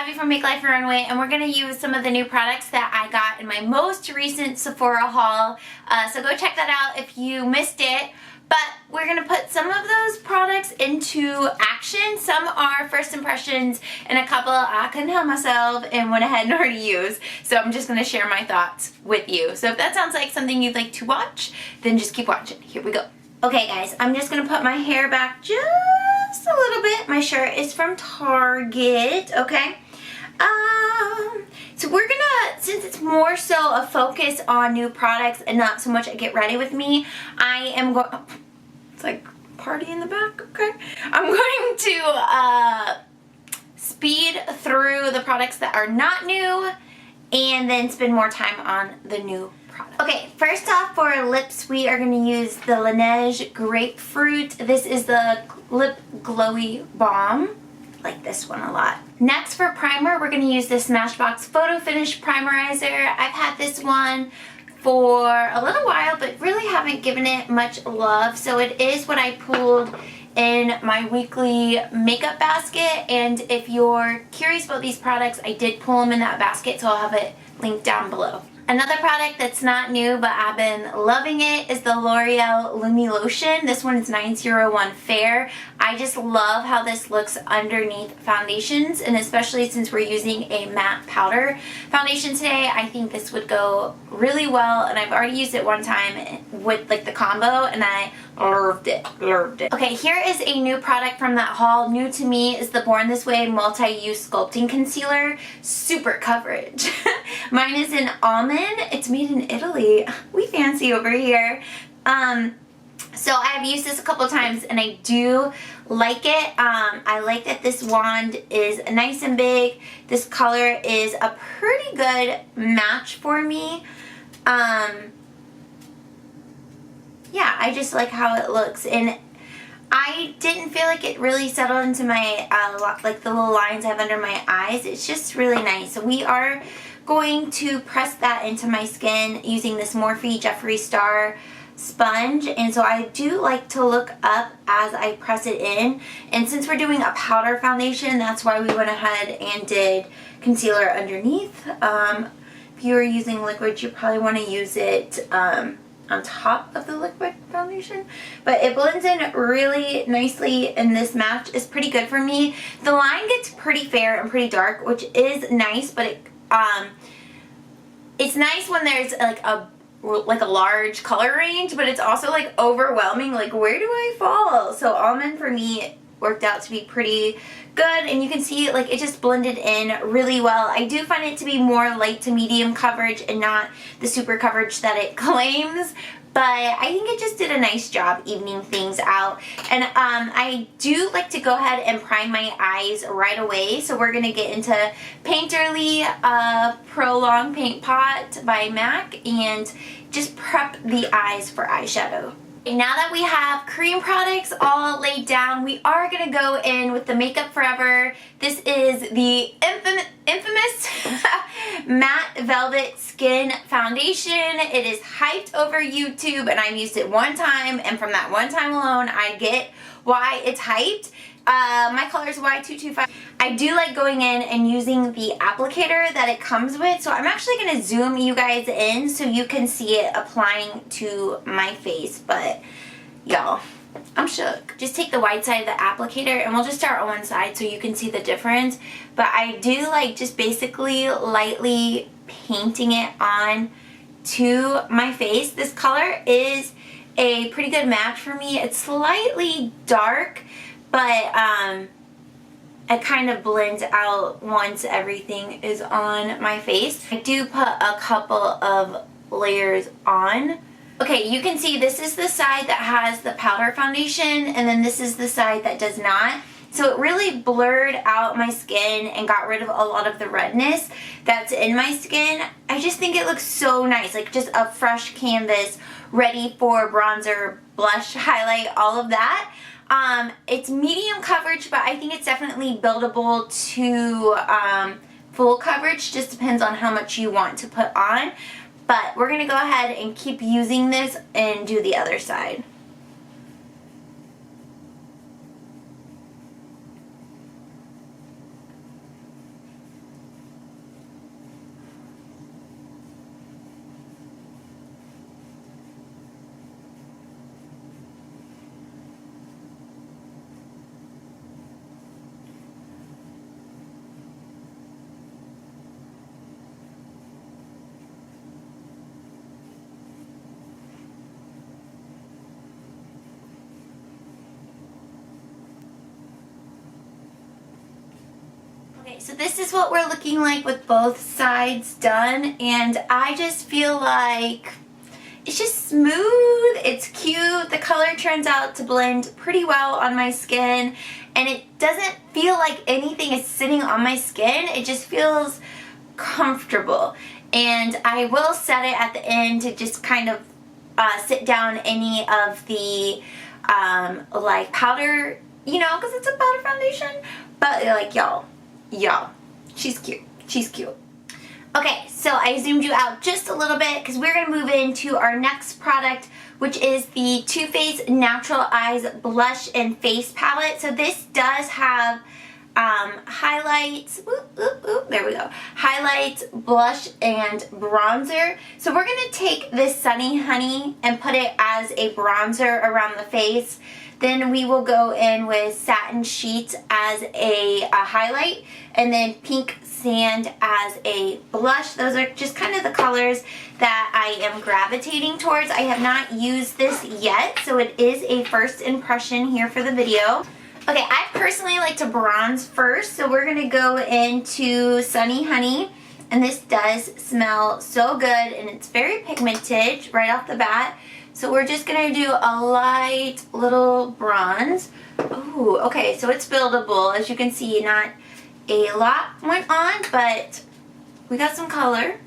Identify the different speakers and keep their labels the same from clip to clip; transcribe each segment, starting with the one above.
Speaker 1: Abby from Make Life a Runway, and we're going to use some of the new products that I got in my most recent Sephora haul. So go check that out if you missed it. But we're going to put some of those products into action. Some are first impressions, and a couple I couldn't help myself and went ahead and already used. So I'm just going to share my thoughts with you. So if that sounds like something you'd like to watch, then just keep watching. Here we go. Okay guys, I'm just going to put my hair back just a little bit. My shirt is from Target, okay? So we're gonna, since it's more so a focus on new products and not so much a get ready with me, I am going, oh, it's like party in the back, okay? I'm going to speed through the products that are not new and then spend more time on the new product. Okay, first off for lips, we are going to use the Laneige Grapefruit. This is the Lip Glowy Balm. Like this one a lot. Next for primer, we're going to use this Smashbox Photo Finish Primerizer. I've had this one for a little while, but really haven't given it much love. So it is what I pulled in my weekly makeup basket. And if you're curious about these products, I did pull them in that basket, so I'll have it linked down below. Another product that's not new, but I've been loving it, is the L'Oreal Lumi Lotion. This one is 901 Fair. I just love how this looks underneath foundations, and especially since we're using a matte powder foundation today, I think this would go really well, and I've already used it one time with like the combo, and I loved it, loved it. Okay, here is a new product from that haul. New to me is the Born This Way Multi-Use Sculpting Concealer. Super coverage. Mine is in almond. It's made in Italy. We fancy over here. So I have used this a couple times and I do like it. I like that this wand is nice and big. This color is a pretty good match for me. Yeah, I just like how it looks, and I didn't feel like it really settled into my, like the little lines I have under my eyes. It's just really nice. So we are going to press that into my skin using this Morphe Jeffree Star sponge, and so I do like to look up as I press it in, and since we're doing a powder foundation, that's why we went ahead and did concealer underneath. If you are using liquid, you probably want to use it on top of the liquid foundation, but it blends in really nicely, and this match is pretty good for me. The line gets pretty fair and pretty dark, which is nice, but it's nice when there's like a large color range, but it's also like overwhelming, like where do I fall? So almond for me worked out to be pretty good, and you can see like it just blended in really well. I do find it to be more light to medium coverage and not the super coverage that it claims, but I think it just did a nice job evening things out. And I do like to go ahead and prime my eyes right away, so we're gonna get into Painterly Pro Long Paint Pot by MAC and just prep the eyes for eyeshadow. Now that we have cream products all laid down, we are going to go in with the Makeup Forever. This is the infamous Matte Velvet Skin Foundation. It is hyped over YouTube, and I've used it one time, and from that one time alone, I get why it's hyped. My color is Y225. I do like going in and using the applicator that it comes with, so I'm actually going to zoom you guys in so you can see it applying to my face, but y'all, I'm shook. Just take the white side of the applicator, and we'll just start on one side so you can see the difference, but I do like just basically lightly painting it on to my face. This color is a pretty good match for me. It's slightly dark, but it kind of blends out once everything is on my face. I do put a couple of layers on. Okay, you can see this is the side that has the powder foundation, and then this is the side that does not. So it really blurred out my skin and got rid of a lot of the redness that's in my skin. I just think it looks so nice, like just a fresh canvas ready for bronzer, blush, highlight, all of that. It's medium coverage, but I think it's definitely buildable to full coverage. Just depends on how much you want to put on. But we're going to go ahead and keep using this and do the other side. Okay, so this is what we're looking like with both sides done, and I just feel like it's just smooth, it's cute, the color turns out to blend pretty well on my skin, and it doesn't feel like anything is sitting on my skin, it just feels comfortable. And I will set it at the end to just kind of sit down any of the like powder, you know, because it's a powder foundation, but like y'all, she's cute, she's cute. Okay, so I zoomed you out just a little bit because we're going to move into our next product, which is the Too Faced Natural Eyes Blush and Face Palette. So this does have highlights, there we go, highlights, blush, and bronzer. So we're going to take this Sunny Honey and put it as a bronzer around the face. Then we will go in with Satin Sheet as a highlight, and then Pink Sand as a blush. Those are just kind of the colors that I am gravitating towards. I have not used this yet, so it is a first impression here for the video. Okay, I personally like to bronze first, so we're going to go into Sunny Honey, and this does smell so good, and it's very pigmented right off the bat. So we're just going to do a light little bronze. Ooh, okay, so it's buildable. As you can see, not a lot went on, but we got some color.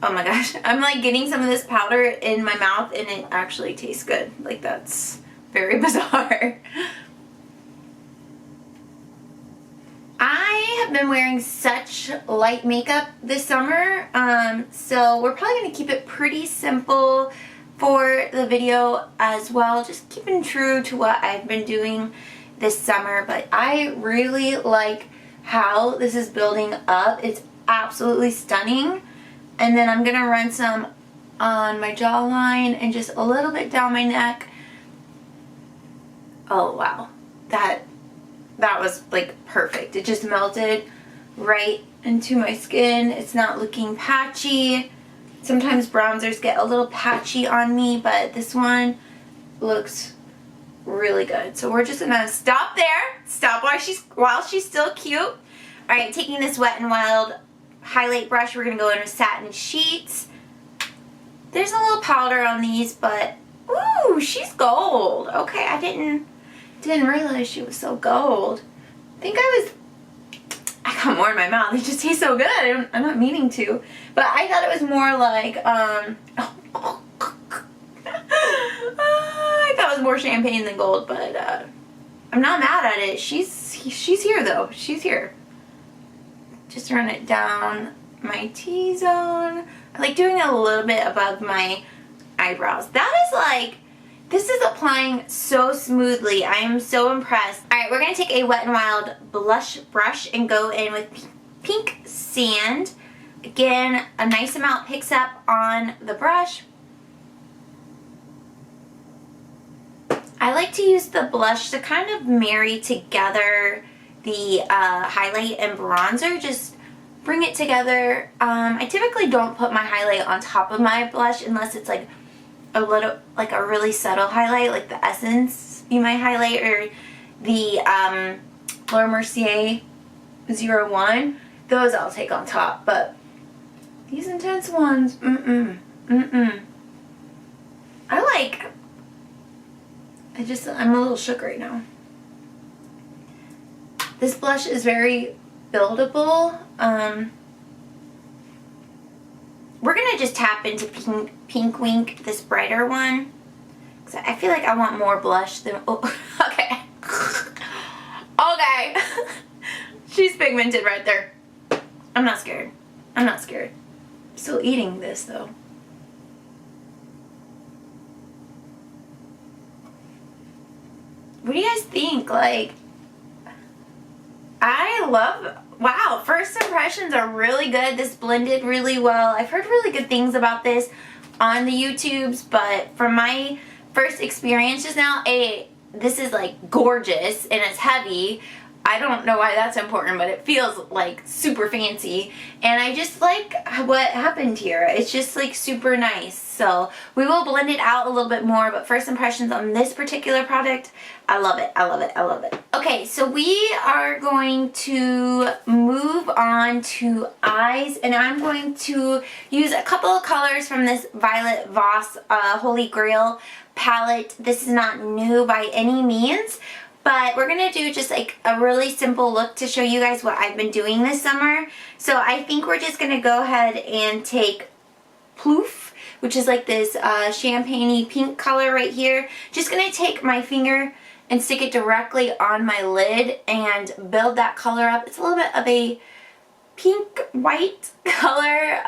Speaker 1: Oh my gosh, I'm like getting some of this powder in my mouth and it actually tastes good. Like, that's very bizarre. I have been wearing such light makeup this summer, so we're probably going to keep it pretty simple for the video as well, just keeping true to what I've been doing this summer. But I really like how this is building up. It's absolutely stunning. And then I'm going to run some on my jawline and just a little bit down my neck. Oh wow, that was like perfect. It just melted right into my skin. It's not looking patchy. Sometimes bronzers get a little patchy on me, but this one looks really good. So we're just gonna stop there. Stop while she's still cute. All right, taking this Wet n Wild highlight brush, we're gonna go in with Satin Sheets. There's a little powder on these, but ooh, she's gold. Okay, I didn't realize she was so gold. I got more in my mouth. It just tastes so good. I'm not meaning to. But I thought it was more like, I thought it was more champagne than gold, but I'm not mad at it. She's here though. She's here. Just run it down my T-zone. I like doing it a little bit above my eyebrows. That is like, this is applying so smoothly. I am so impressed. Alright, we're going to take a Wet n Wild blush brush and go in with Pink Sand. Again, a nice amount picks up on the brush. I like to use the blush to kind of marry together the highlight and bronzer. Just bring it together. I typically don't put my highlight on top of my blush unless it's like a little, like a really subtle highlight, like the Essence Be My Highlight or the Laura Mercier 01. Those I'll take on top, but these intense ones, I'm a little shook right now. This blush is very buildable. We're going to just tap into Pink Wink, this brighter one. Because I feel like I want more blush than... Oh, okay. Okay. She's pigmented right there. I'm not scared. I'm not scared. I'm still eating this, though. What do you guys think? Like, I love... Wow, first impressions are really good. This blended really well. I've heard really good things about this on the YouTubes, but from my first experience just now, this is like gorgeous and it's heavy. I don't know why that's important, but it feels like super fancy. And I just like what happened here. It's just like super nice. So we will blend it out a little bit more, but first impressions on this particular product, I love it, I love it, I love it. Okay, so we are going to move on to eyes, and I'm going to use a couple of colors from this Violet Voss Holy Grail palette. This is not new by any means, but we're going to do just like a really simple look to show you guys what I've been doing this summer. So I think we're just going to go ahead and take Ploof, which is like this champagne-y pink color right here. Just going to take my finger and stick it directly on my lid and build that color up. It's a little bit of a pink-white color.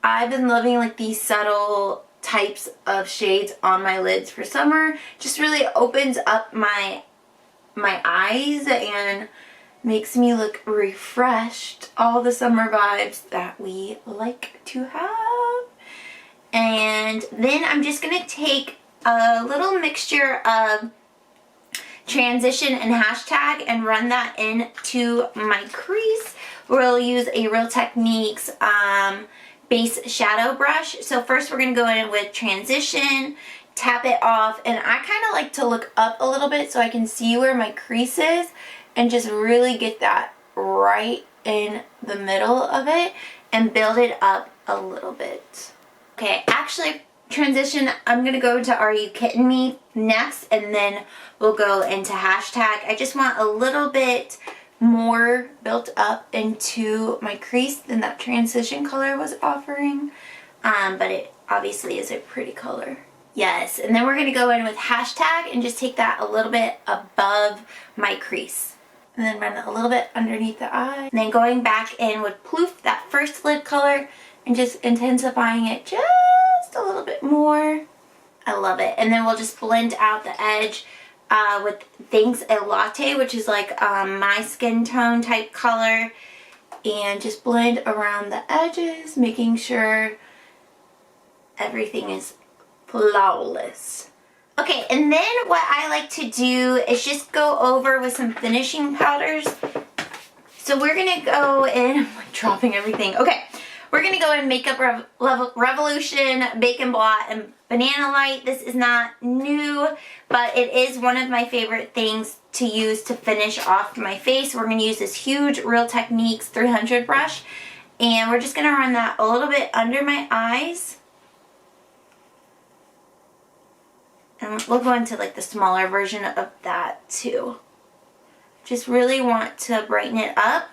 Speaker 1: I've been loving like these subtle types of shades on my lids for summer. Just really opens up my eyes and makes me look refreshed. All the summer vibes that we like to have. And then I'm just gonna take a little mixture of transition and hashtag and run that into my crease. We'll use a Real Techniques base shadow brush. So first we're going to go in with transition, tap it off, and I kind of like to look up a little bit so I can see where my crease is and just really get that right in the middle of it and build it up a little bit. Okay, actually transition, I'm going to go to Are You Kidding Me next, and then we'll go into hashtag. I just want a little bit more built up into my crease than that transition color was offering, but it obviously is a pretty color. Yes, and then we're going to go in with hashtag and just take that a little bit above my crease. And then run it a little bit underneath the eye. And then going back in with Ploof, that first lid color, and just intensifying it just a little bit more. I love it. And then we'll just blend out the edge with Thanks a Latte, which is like my skin tone type color, and just blend around the edges, making sure everything is flawless. Okay, and then what I like to do is just go over with some finishing powders. So we're gonna go in, I'm like dropping everything. Okay, we're gonna go in Makeup Revolution, Bacon Blot, and Banana Light. This is not new, but it is one of my favorite things to use to finish off my face. We're gonna use this huge Real Techniques 300 brush, and we're just gonna run that a little bit under my eyes. And we'll go into like the smaller version of that too. Just really want to brighten it up.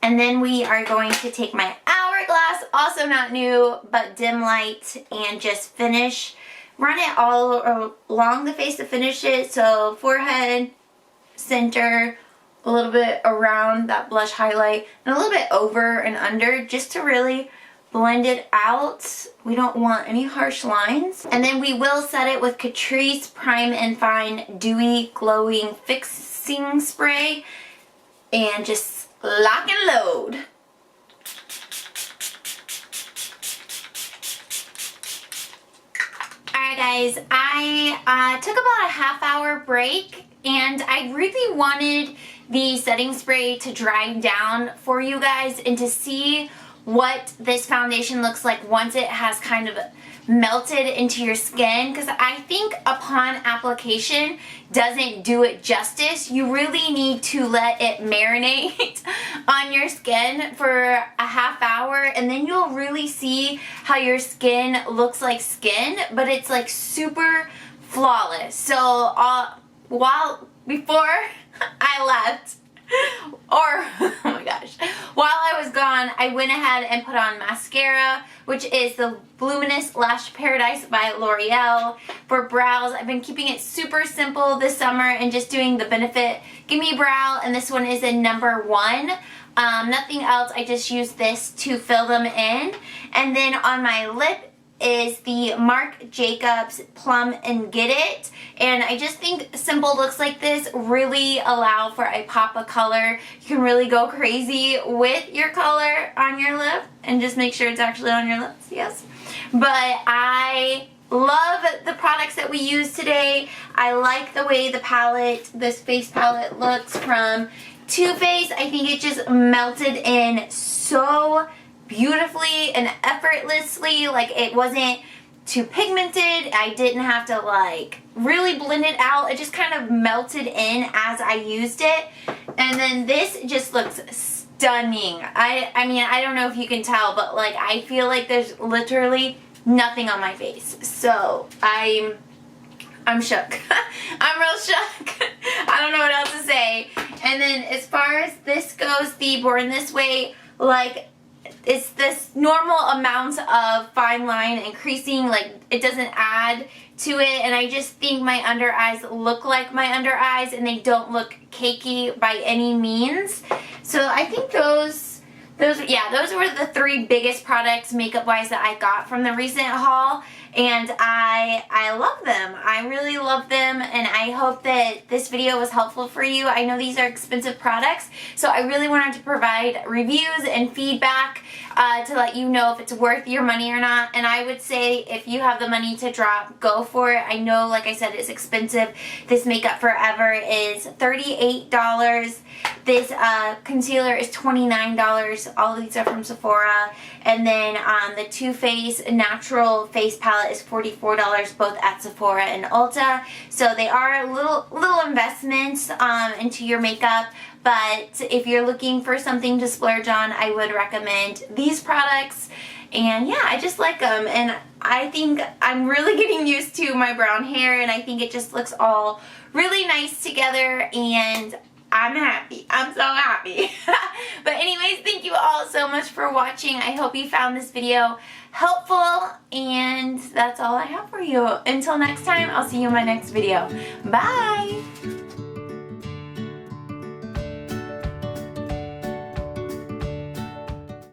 Speaker 1: And then we are going to take my Hourglass, also not new, but dim light, and just finish, run it all along the face to finish it. So forehead, center, a little bit around that blush highlight, and a little bit over and under, just to really blend it out. We don't want any harsh lines. And then we will set it with Catrice Prime and Fine Dewy Glowing Fixing Spray, and just lock and load. Alright guys, I took about a half-hour break, and I really wanted the setting spray to dry down for you guys and to see what this foundation looks like once it has kind of melted into your skin, because I think upon application doesn't do it justice. You really need to let it marinate on your skin for a half hour, and then you'll really see how your skin looks like skin, but it's like super flawless. So before I left, or oh my gosh, while I was gone, I went ahead and put on mascara, which is the Voluminous Lash Paradise by L'Oreal for brows. I've been keeping it super simple this summer and just doing the Benefit Gimme Brow, and this one is in number 1. Nothing else, I just use this to fill them in. And then on my lip is the Marc Jacobs Plum and Get It, and I just think simple looks like this really allow for a pop of color. You can really go crazy with your color on your lip and just make sure it's actually on your lips, yes. But I love the products that we use today. I like the way the palette, this face palette looks from Too Faced. I think it just melted in so beautifully and effortlessly. Like, it wasn't too pigmented. I didn't have to like really blend it out. It just kind of melted in as I used it. And then this just looks stunning. I mean, I don't know if you can tell, but like, I feel like there's literally nothing on my face. So I'm shook. I'm real shook. I don't know what else to say. And then as far as this goes, the Born This Way, like, it's this normal amount of fine line and creasing. Like, it doesn't add to it, and I just think my under eyes look like my under eyes, and they don't look cakey by any means. So I think those were the 3 biggest products makeup wise that I got from the recent haul, and I love them. I really love them, and I hope that this video was helpful for you. I know these are expensive products, so I really wanted to provide reviews and feedback to let you know if it's worth your money or not. And I would say if you have the money to drop, go for it. I know, like I said, it's expensive. This Makeup Forever is $38. This concealer is $29. All of these are from Sephora. And then the Too Faced Natural Face Palette is $44, both at Sephora and Ulta. So they are little investments into your makeup. But if you're looking for something to splurge on, I would recommend these products. And yeah, I just like them. And I think I'm really getting used to my brown hair, and I think it just looks all really nice together, and I'm happy. I'm so happy. But anyways, thank you all so much for watching. I hope you found this video helpful, and that's all I have for you. Until next time, I'll see you in my next video. Bye!